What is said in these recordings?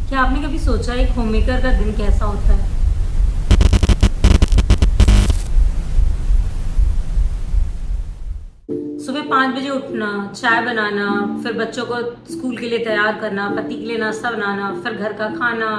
क्या आपने कभी सोचा एक होममेकर का दिन कैसा होता है? सुबह 5 बजे उठना, चाय बनाना, फिर बच्चों को स्कूल के लिए तैयार करना, पति के लिए नाश्ता बनाना, फिर घर का खाना,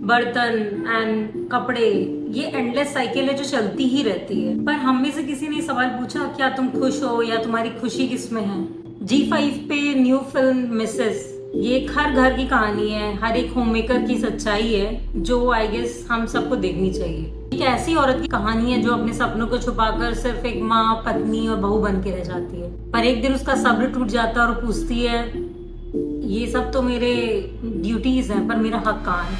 बर्तन एंड कपड़े। ये एंडलेस साइकिल है जो चलती ही रहती है। पर हम में से किसी ने सवाल पूछा, क्या तुम खुश हो या तुम्हारी खुशी किसमें है? G5 पे न्यू फिल्म मिसेस, ये एक हर घर की कहानी है, हर एक होममेकर की सच्चाई है जो आई गेस हम सबको देखनी चाहिए। एक ऐसी औरत की कहानी है जो अपने सपनों को छुपाकर सिर्फ एक माँ, पत्नी और बहू बन के रह जाती है। पर एक दिन उसका सब्र टूट जाता है और पूछती है, ये सब तो मेरे ड्यूटीज हैं, पर मेरा हक कहाँ है?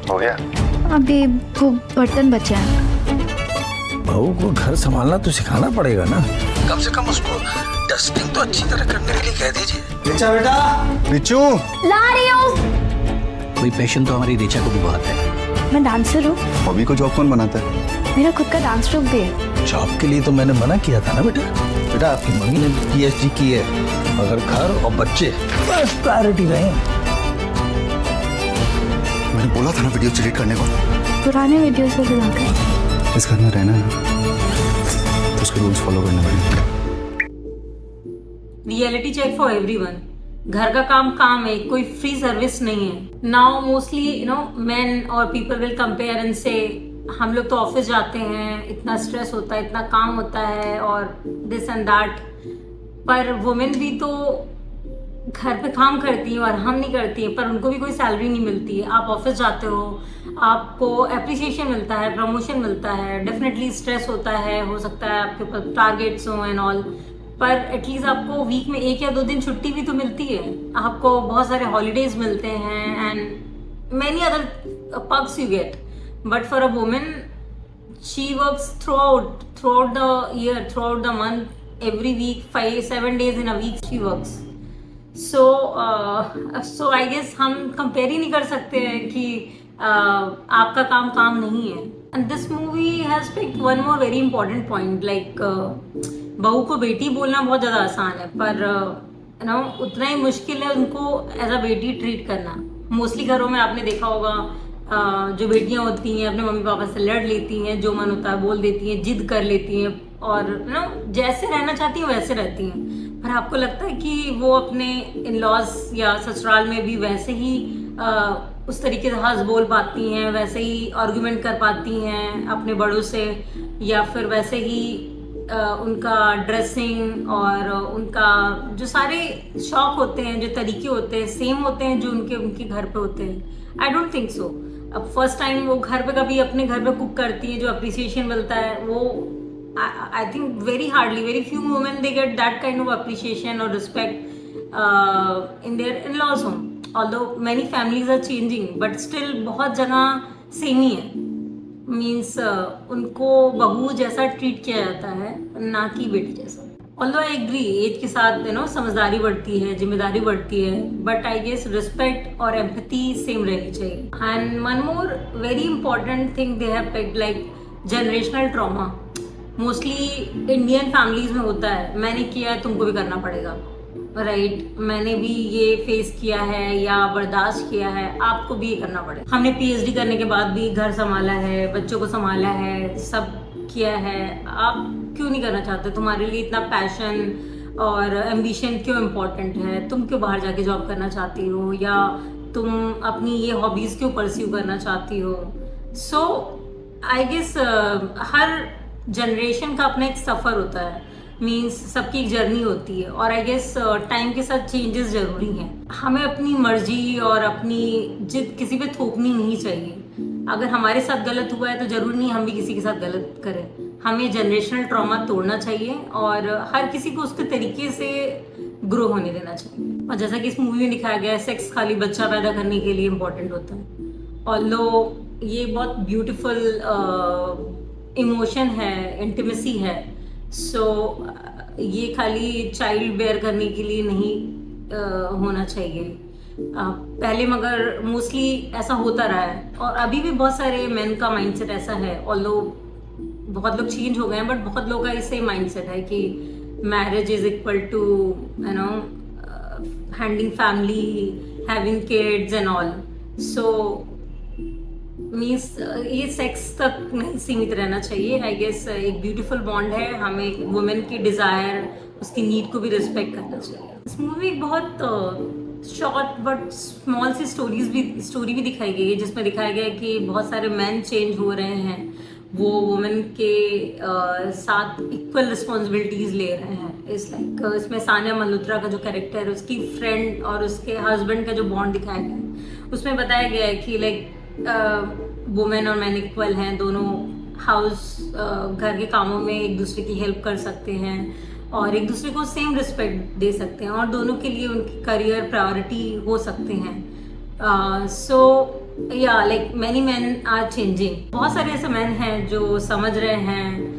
हो गया? अभी वो बर्तन बचे हैं। बहू को घर संभालना तो सिखाना पड़ेगा ना, कम से कम उसको डस्टिंग तो अच्छी तरह करने के लिए कह दीजिए। रिचा बेटा, रिचू ला रही हूँ। कोई पैशन तो हमारी रिचा को भी बहुत है। मैं डांसर हूँ। हॉबी को जॉब कौन बनाता है? मेरा खुद का डांस ग्रुप भी है। जॉब के लिए तो मैंने मना किया था ना बेटा। बेटा आपकी मम्मी ने PhD की है, मगर घर और बच्चे बस प्रायोरिटी रहे। मैंने बोला था ना वीडियो डिलीट करने को। पुराने वीडियो से दिलाकर इस घर में रहना है तो उसके रूल्स फॉलो करने पड़ेंगे। Reality check for everyone. घर का काम है, कोई फ्री सर्विस नहीं है। नाउ मोस्टली मेन और पीपल विल कंपेयर एंड से, हम लोग तो ऑफिस जाते हैं, इतना स्ट्रेस होता है, इतना काम होता है और दिस एंड दैट, पर वुमेन भी तो घर पे काम करती हैं और हम नहीं करती हैं, पर उनको भी कोई सैलरी नहीं मिलती है। आप ऑफिस जाते हो, आपको अप्रिसिएशन मिलता है, प्रमोशन मिलता है, डेफिनेटली स्ट्रेस होता है, हो सकता है आपके ऊपर टारगेट्स हो एंड ऑल, पर एटलीस्ट आपको वीक में 1 या 2 दिन छुट्टी भी तो मिलती है। आपको बहुत सारे हॉलीडेज मिलते हैं and many other perks you get. But for a women, she works throughout the year, throughout the month, every week, 5-7 days in a week she works. So I guess हम कंपेयर ही नहीं कर सकते हैं कि आपका काम नहीं है। And this movie has picked one more very important point, like बहू को बेटी बोलना बहुत ज़्यादा आसान है, पर उतना ही मुश्किल है उनको एज अ बेटी ट्रीट करना। मोस्टली घरों में आपने देखा होगा, जो बेटियां होती हैं अपने मम्मी पापा से लड़ लेती हैं, जो मन होता है बोल देती हैं, जिद कर लेती हैं और जैसे रहना चाहती हैं वैसे रहती हैं। पर आपको लगता है कि वो अपने इन लॉज या ससुराल में भी वैसे ही उस तरीके से हंस बोल पाती हैं, वैसे ही आर्गुमेंट कर पाती हैं अपने बड़ों से, या फिर वैसे ही उनका ड्रेसिंग और उनका जो सारे शौक होते हैं, जो तरीके होते हैं, सेम होते हैं जो उनके घर पे होते हैं? I don't think so. अब फर्स्ट टाइम वो घर पे कभी अपने घर पे कुक करती है, जो अप्रिसिएशन मिलता है वो I think very hardly, very few women they get that kind of appreciation और respect in their in laws home. Although many families are changing, but still बहुत जगह सेम ही है। मीन्स उनको बहू जैसा ट्रीट किया जाता है, ना कि बेटी जैसा। ऑल्दो आई एग्री, एज के साथ समझदारी बढ़ती है, जिम्मेदारी बढ़ती है, बट आई गेस रिस्पेक्ट और एम्पैथी सेम रहनी चाहिए। And one more very important thing they have picked, like generational trauma. Mostly Indian families में होता है, मैंने किया है तुमको भी करना पड़ेगा, राइट? मैंने भी ये फेस किया है या बर्दाश्त किया है, आपको भी ये करना पड़ेगा। हमने PhD करने के बाद भी घर संभाला है, बच्चों को संभाला है, सब किया है, आप क्यों नहीं करना चाहते? तुम्हारे लिए इतना पैशन और एम्बिशन क्यों इम्पोर्टेंट है? तुम क्यों बाहर जाके जॉब करना चाहती हो, या तुम अपनी ये हॉबीज क्यों परस्यू करना चाहती हो? सो आई गेस हर जनरेशन का अपना एक सफ़र होता है, मीन्स सबकी एक जर्नी होती है, और आई गेस टाइम के साथ चेंजेस जरूरी हैं। हमें अपनी मर्जी और अपनी जिद किसी पे थोपनी नहीं चाहिए। अगर हमारे साथ गलत हुआ है तो जरूरी नहीं हम भी किसी के साथ गलत करें। हमें जनरेशनल ट्रॉमा तोड़ना चाहिए और हर किसी को उसके तरीके से ग्रो होने देना चाहिए। और जैसा कि इस मूवी में दिखाया गया है, सेक्स खाली बच्चा पैदा करने के लिए इम्पोर्टेंट होता है। ऑल्दो ये बहुत ब्यूटीफुल इमोशन है, इंटीमेसी है, सो ये खाली चाइल्ड बेयर करने के लिए नहीं होना चाहिए। पहले मगर मोस्टली ऐसा होता रहा है, और अभी भी बहुत सारे मेन का माइंडसेट ऐसा है। ऑल्दो बहुत लोग चेंज हो गए हैं, बट बहुत लोगों का इससे माइंडसेट है कि marriage is equal to handling family, having kids and all. So means ये सेक्स तक नहीं सीमित रहना चाहिए. आई गेस एक ब्यूटीफुल बॉन्ड है. हमें एक वुमेन की डिज़ायर, उसकी नीड को भी रिस्पेक्ट करना चाहिए. इस मूवी बहुत शॉर्ट बट स्मॉल सी स्टोरी भी दिखाई गई है, जिसमें दिखाया गया है कि बहुत सारे मैन चेंज हो रहे हैं. वो वुमेन के साथ इक्वल रिस्पॉन्सिबिलिटीज ले रहे हैं. इस लाइक इसमें सानिया मल्होत्रा का जो कैरेक्टर है, उसकी फ्रेंड और उसके हस्बैंड का जो बॉन्ड दिखाया गया है, उसमें बताया गया है कि लाइक वुमेन और मैन इक्वल हैं. दोनों घर के कामों में एक दूसरे की हेल्प कर सकते हैं और एक दूसरे को सेम रिस्पेक्ट दे सकते हैं, और दोनों के लिए उनकी करियर प्रायोरिटी हो सकते हैं. सो या like many man are changing. बहुत सारे ऐसे मैन हैं जो समझ रहे हैं,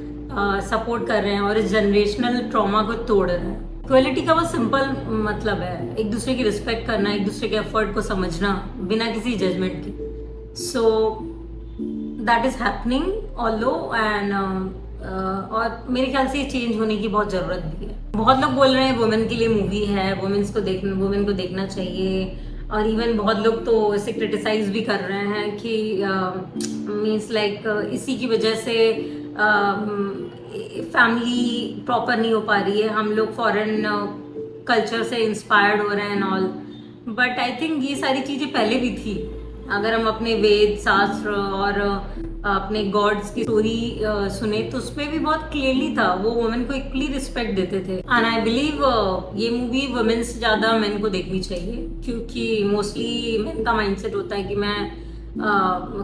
सपोर्ट कर रहे हैं और इस जनरेशनल ट्रॉमा को तोड़ रहे हैं. इक्वलिटी का बहुत सिंपल मतलब है एक दूसरे की रिस्पेक्ट करना, एक दूसरे के एफर्ट को समझना बिना किसी जजमेंट के. So that is happening although and और मेरे ख्याल से ये चेंज होने की बहुत ज़रूरत भी है. बहुत लोग बोल रहे हैं वुमेन के लिए मूवी है, वुमेन को देखना चाहिए, और इवन बहुत लोग तो इसे क्रिटिसाइज भी कर रहे हैं कि मीन्स लाइक इसी की वजह से फैमिली प्रॉपर नहीं हो पा रही है, हम लोग फॉरेन कल्चर से इंस्पायर्ड हो रहे हैं and all. But I think ये सारी चीज़ें पहले भी थी. अगर हम अपने वेद शास्त्र और अपने गॉड्स की स्टोरी सुने तो उसमें भी बहुत क्लियरली था, वो वुमेन को इक्वली रिस्पेक्ट देते थे. एंड आई बिलीव ये मूवी वुमेन से ज़्यादा मेन को देखनी चाहिए, क्योंकि मोस्टली मेन का माइंडसेट होता है कि मैं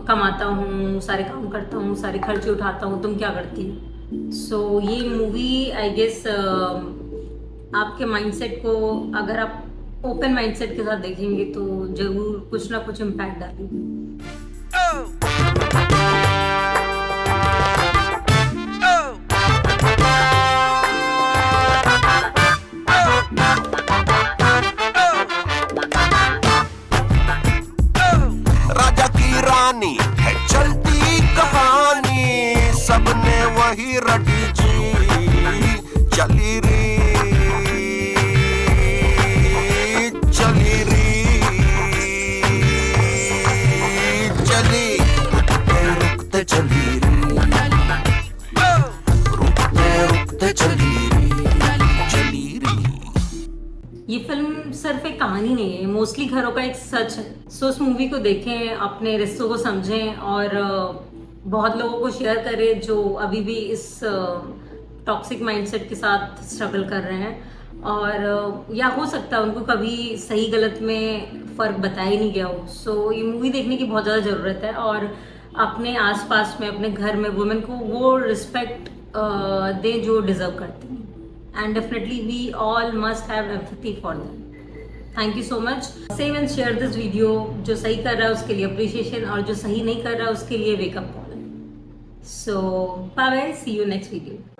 कमाता हूँ, सारे काम करता हूँ, सारे खर्चे उठाता हूँ, तुम क्या करती हो. सो ये मूवी आई गेस आपके माइंडसेट को, अगर आप ओपन माइंडसेट के साथ देखेंगे तो जरूर कुछ ना कुछ इम्पैक्ट डालेगी. राजा की रानी है चलती कहानी, सबने वही रटी जी. चली री रुकते चली री. ये फिल्म सिर्फ एक कहानी नहीं है, मोस्टली घरों का एक सच है. सो इस मूवी को देखें, अपने रिश्तों को समझें और बहुत लोगों को शेयर करें जो अभी भी इस टॉक्सिक माइंडसेट के साथ स्ट्रगल कर रहे हैं, और या हो सकता है उनको कभी सही गलत में फ़र्क बताया ही नहीं गया हो. सो ये मूवी देखने की बहुत ज़्यादा ज़रूरत है, और अपने आसपास में, अपने घर में वुमेन को वो रिस्पेक्ट दें जो डिज़र्व करते हैं. And definitely we all must have empathy for them. Thank you so much. Save and share this video. जो सही कर रहा है उसके लिए अप्रिशिएशन, और जो सही नहीं कर रहा है उसके लिए wake up call. So bye bye, see you next video.